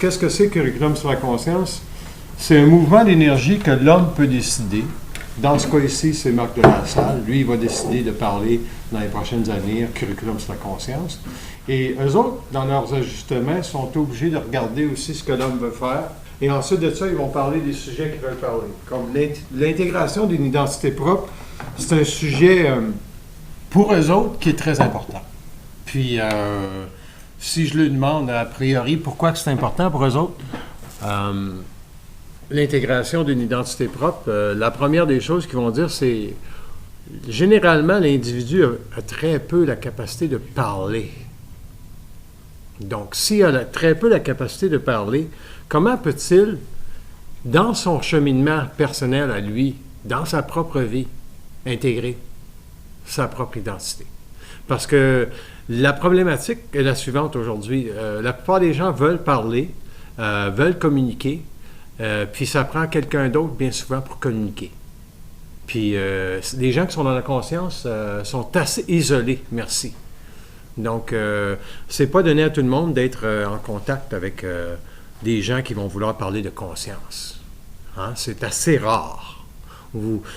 qu'est-ce que c'est Curriculum sur la conscience? C'est un mouvement d'énergie que l'homme peut décider. Dans ce cas ici, c'est Marc de la Salle. Lui, il va décider de parler dans les prochaines années Curriculum sur la conscience. Et eux autres, dans leurs ajustements, sont obligés de regarder aussi ce que l'homme veut faire. Et ensuite de ça, ils vont parler des sujets qu'ils veulent parler. Comme l'intégration d'une identité propre, c'est un sujet, pour eux autres, qui est très important. Puis, si je lui demande, a priori, pourquoi c'est important pour eux autres, l'intégration d'une identité propre, la première des choses qu'ils vont dire, c'est généralement, l'individu a très peu la capacité de parler. Donc, s'il a très peu la capacité de parler, comment peut-il, dans son cheminement personnel à lui, dans sa propre vie, intégrer sa propre identité? Parce que la problématique est la suivante aujourd'hui. La plupart des gens veulent parler, veulent communiquer, puis ça prend quelqu'un d'autre bien souvent pour communiquer. Puis les gens qui sont dans la conscience sont assez isolés, merci. Donc, c'est pas donné à tout le monde d'être en contact avec des gens qui vont vouloir parler de conscience. Hein? C'est assez rare.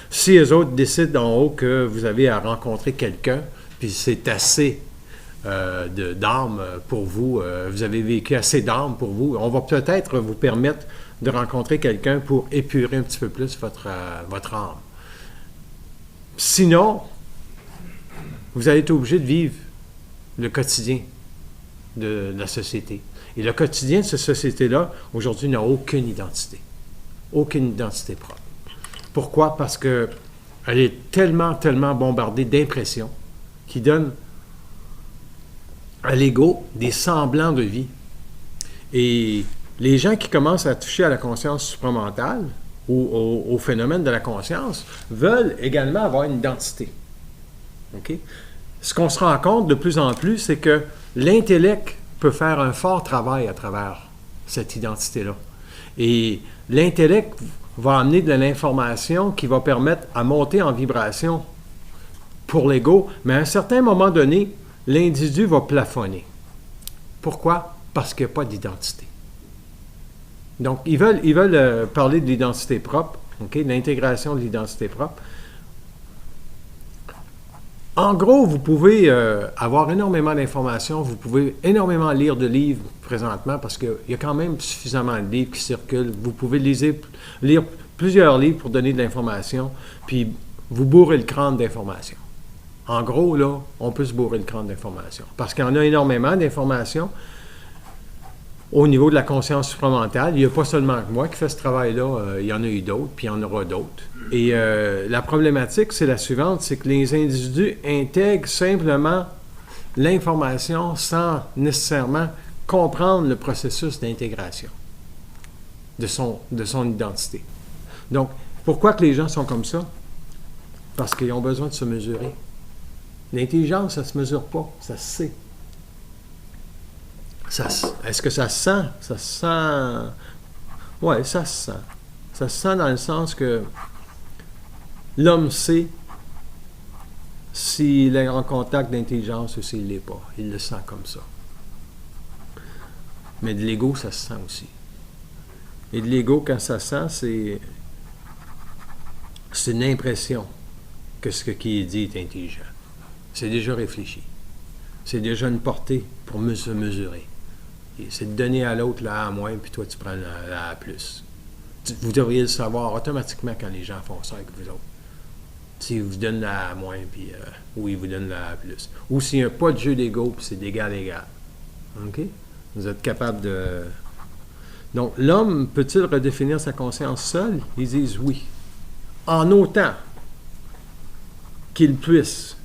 Si eux autres décident en haut que vous avez à rencontrer quelqu'un, puis c'est assez d'âme pour vous, vous avez vécu assez d'âme pour vous, on va peut-être vous permettre de rencontrer quelqu'un pour épurer un petit peu plus votre âme. Sinon, vous allez être obligé de vivre le quotidien de la société. Et le quotidien de cette société-là, aujourd'hui, n'a aucune identité. Aucune identité propre. Pourquoi? Parce qu'elle est tellement, tellement bombardée d'impressions qui donnent à l'ego des semblants de vie. Et les gens qui commencent à toucher à la conscience supramentale ou au phénomène de la conscience veulent également avoir une identité. OK? Ce qu'on se rend compte de plus en plus, c'est que l'intellect peut faire un fort travail à travers cette identité-là. Et l'intellect va amener de l'information qui va permettre à monter en vibration pour l'ego, mais à un certain moment donné, l'individu va plafonner. Pourquoi? Parce qu'il n'y a pas d'identité. Donc, ils veulent parler de l'identité propre, okay? De l'intégration de l'identité propre. En gros, vous pouvez avoir énormément d'informations, vous pouvez énormément lire de livres présentement parce qu'il y a quand même suffisamment de livres qui circulent. Vous pouvez lire plusieurs livres pour donner de l'information, puis vous bourrez le crâne d'informations. En gros, là, on peut se bourrer le crâne d'informations parce qu'il y en a énormément d'informations au niveau de la conscience supramentale. Il n'y a pas seulement que moi qui fais ce travail-là, il y en a eu d'autres, puis il y en aura d'autres. Et la problématique, c'est la suivante, c'est que les individus intègrent simplement l'information sans nécessairement comprendre le processus d'intégration de son identité. Donc, pourquoi que les gens sont comme ça? Parce qu'ils ont besoin de se mesurer. L'intelligence, ça ne se mesure pas, ça se sait. Est-ce que ça se sent? Ça se sent... Oui, ça se sent. Ça se sent dans le sens que l'homme sait s'il est en contact d'intelligence ou s'il ne l'est pas. Il le sent comme ça. Mais de l'ego, ça se sent aussi. Et de l'ego, quand ça se sent, c'est une impression que ce qui est dit est intelligent. C'est déjà réfléchi. C'est déjà une portée pour se mesurer. C'est de donner à l'autre la A-, puis toi, tu prends la A+. Vous devriez le savoir automatiquement quand les gens font ça avec vous autres. S'ils vous donnent la A-, puis ou ils vous donnent la A+. Ou s'il n'y a pas de jeu d'ego, puis c'est d'égal à égal. OK? Vous êtes capable de... Donc, l'homme peut-il redéfinir sa conscience seul? Ils disent oui. En autant qu'il puisse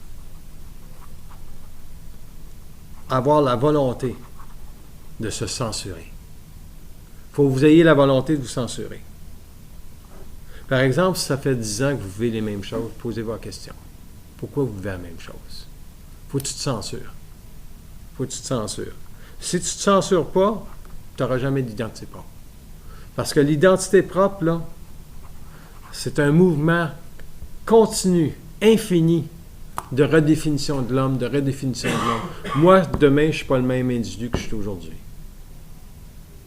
avoir la volonté de se censurer. Il faut que vous ayez la volonté de vous censurer. Par exemple, si ça fait 10 ans que vous vivez les mêmes choses, posez-vous la question. Pourquoi vous vivez la même chose? Faut que tu te censures. Faut que tu te censures. Si tu ne te censures pas, tu n'auras jamais d'identité propre. Parce que l'identité propre, là, c'est un mouvement continu, infini, de redéfinition de l'homme, Moi, demain, je ne suis pas le même individu que je suis aujourd'hui.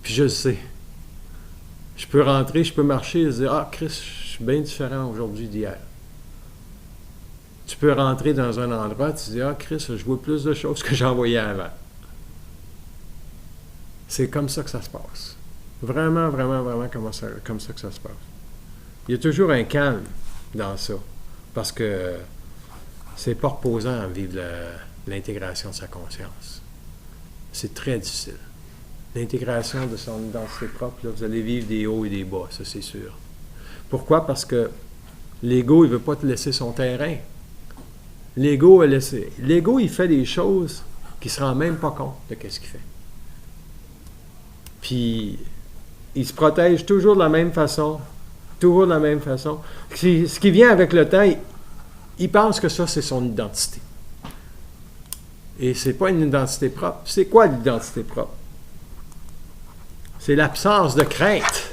Puis je le sais. Je peux rentrer, je peux marcher et se dire, ah, Christ, je suis bien différent aujourd'hui d'hier. Tu peux rentrer dans un endroit, tu te dis, ah, Christ, je vois plus de choses que j'en voyais avant. C'est comme ça que ça se passe. Vraiment, vraiment, vraiment comme ça que ça se passe. Il y a toujours un calme dans ça. Parce que c'est pas reposant à vivre l'intégration de sa conscience. C'est très difficile. L'intégration de son identité propre, là, vous allez vivre des hauts et des bas, ça c'est sûr. Pourquoi? Parce que l'ego, il ne veut pas te laisser son terrain. L'ego, il fait des choses qu'il ne se rend même pas compte de ce qu'il fait. Puis, il se protège toujours de la même façon. Toujours de la même façon. Ce qui vient avec le temps, il pense que ça, c'est son identité. Et c'est pas une identité propre. C'est quoi l'identité propre? C'est l'absence de crainte.